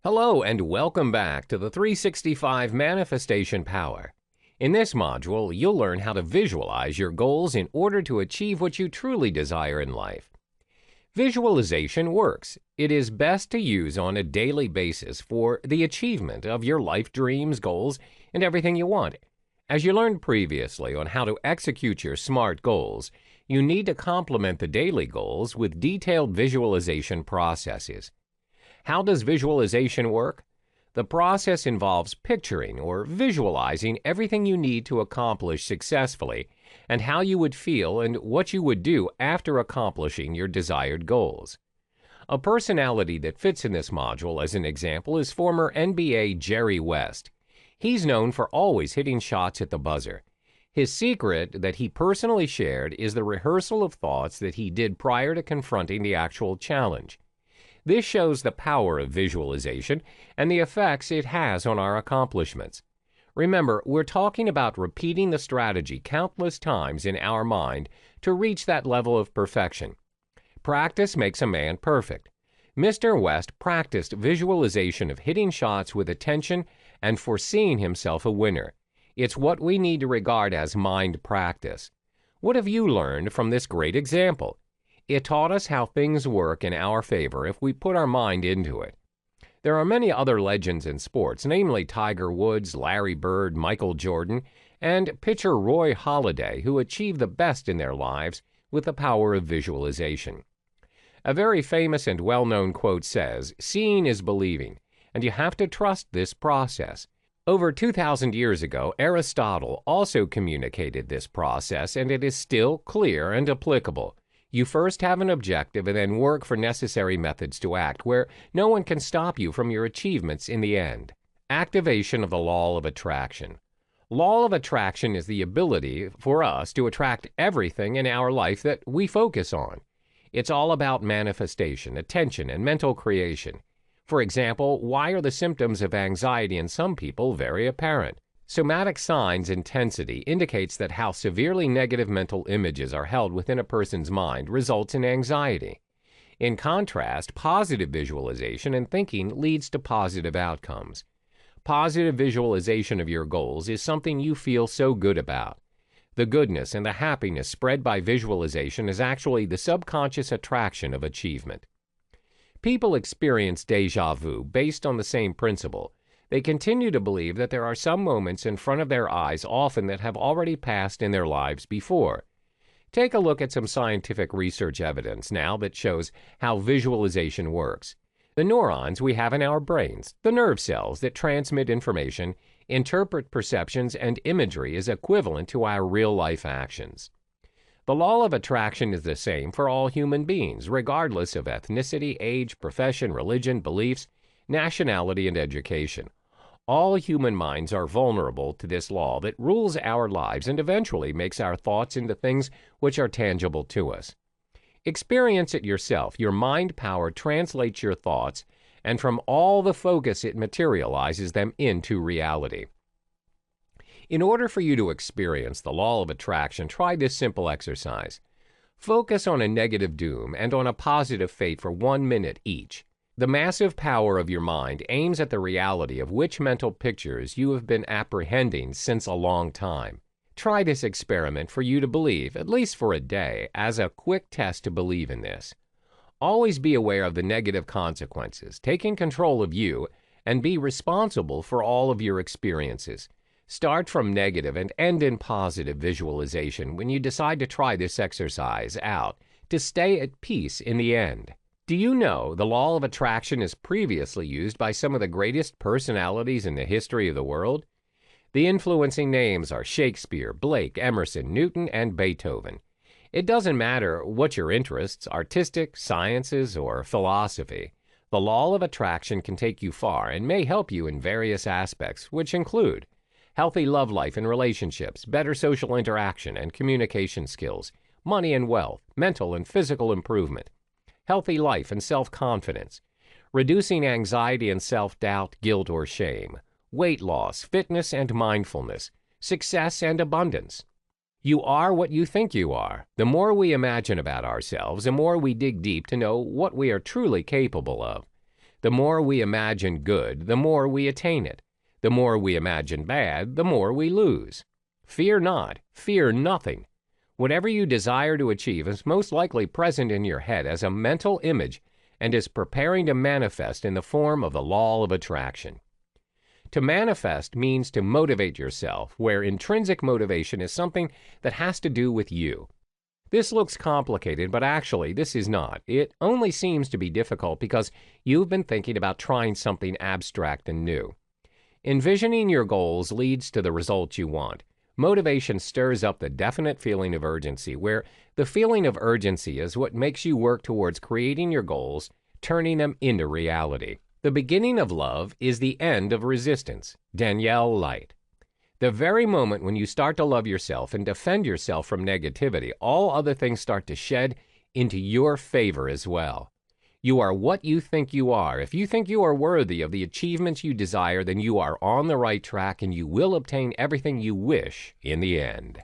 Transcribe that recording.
Hello and welcome back to the 365 Manifestation Power. In this module, you'll learn how to visualize your goals in order to achieve what you truly desire in life. Visualization works. It is best to use on a daily basis for the achievement of your life dreams, goals, and everything you want. As you learned previously on how to execute your SMART goals, you need to complement the daily goals with detailed visualization processes. How does visualization work? The process involves picturing or visualizing everything you need to accomplish successfully and how you would feel and what you would do after accomplishing your desired goals. A personality that fits in this module as an example is former NBA Jerry West. He's known for always hitting shots at the buzzer. His secret that he personally shared is the rehearsal of thoughts that he did prior to confronting the actual challenge. This shows the power of visualization and the effects it has on our accomplishments. Remember, we're talking about repeating the strategy countless times in our mind to reach that level of perfection. Practice makes a man perfect. Mr. West practiced visualization of hitting shots with attention and foreseeing himself a winner. It's what we need to regard as mind practice. What have you learned from this great example? It taught us how things work in our favor if we put our mind into it. There are many other legends in sports, namely Tiger Woods, Larry Bird, Michael Jordan, and pitcher Roy Halladay, who achieved the best in their lives with the power of visualization. A very famous and well-known quote says, "Seeing is believing," and you have to trust this process. Over 2,000 years ago, Aristotle also communicated this process, and it is still clear and applicable. You first have an objective and then work for necessary methods to act where no one can stop you from your achievements in the end. Activation of the law of attraction. Law of attraction is the ability for us to attract everything in our life that we focus on. It's all about manifestation, attention, and mental creation. For example, why are the symptoms of anxiety in some people very apparent? Somatic signs intensity indicates that how severely negative mental images are held within a person's mind results in anxiety. In contrast, positive visualization and thinking leads to positive outcomes. Positive visualization of your goals is something you feel so good about. The goodness and the happiness spread by visualization is actually the subconscious attraction of achievement. People experience déjà vu based on the same principle. They continue to believe that there are some moments in front of their eyes often that have already passed in their lives before. Take a look at some scientific research evidence now that shows how visualization works. The neurons we have in our brains, the nerve cells that transmit information, interpret perceptions, and imagery is equivalent to our real-life actions. The law of attraction is the same for all human beings, regardless of ethnicity, age, profession, religion, beliefs, nationality, and education. All human minds are vulnerable to this law that rules our lives and eventually makes our thoughts into things which are tangible to us. Experience it yourself. Your mind power translates your thoughts, and from all the focus it materializes them into reality. In order for you to experience the law of attraction, try this simple exercise. Focus on a negative doom and on a positive fate for 1 minute each. The massive power of your mind aims at the reality of which mental pictures you have been apprehending since a long time. Try this experiment for you to believe, at least for a day, as a quick test to believe in this. Always be aware of the negative consequences, taking control of you, and be responsible for all of your experiences. Start from negative and end in positive visualization when you decide to try this exercise out to stay at peace in the end. Do you know the law of attraction is previously used by some of the greatest personalities in the history of the world? The influencing names are Shakespeare, Blake, Emerson, Newton, and Beethoven. It doesn't matter what your interests, artistic, sciences, or philosophy. The law of attraction can take you far and may help you in various aspects, which include healthy love life and relationships, better social interaction and communication skills, money and wealth, mental and physical improvement, healthy life and self-confidence, reducing anxiety and self-doubt, guilt, or shame, weight loss, fitness and mindfulness, success and abundance. You are what you think you are. The more we imagine about ourselves, the more we dig deep to know what we are truly capable of. The more we imagine good, the more we attain it. The more we imagine bad, the more we lose. Fear not, fear nothing. Whatever you desire to achieve is most likely present in your head as a mental image and is preparing to manifest in the form of the law of attraction. To manifest means to motivate yourself, where intrinsic motivation is something that has to do with you. This looks complicated, but actually this is not. It only seems to be difficult because you've been thinking about trying something abstract and new. Envisioning your goals leads to the results you want. Motivation stirs up the definite feeling of urgency, where the feeling of urgency is what makes you work towards creating your goals, turning them into reality. The beginning of love is the end of resistance. Danielle Light. The very moment when you start to love yourself and defend yourself from negativity, all other things start to shed into your favor as well. You are what you think you are. If you think you are worthy of the achievements you desire, then you are on the right track and you will obtain everything you wish in the end.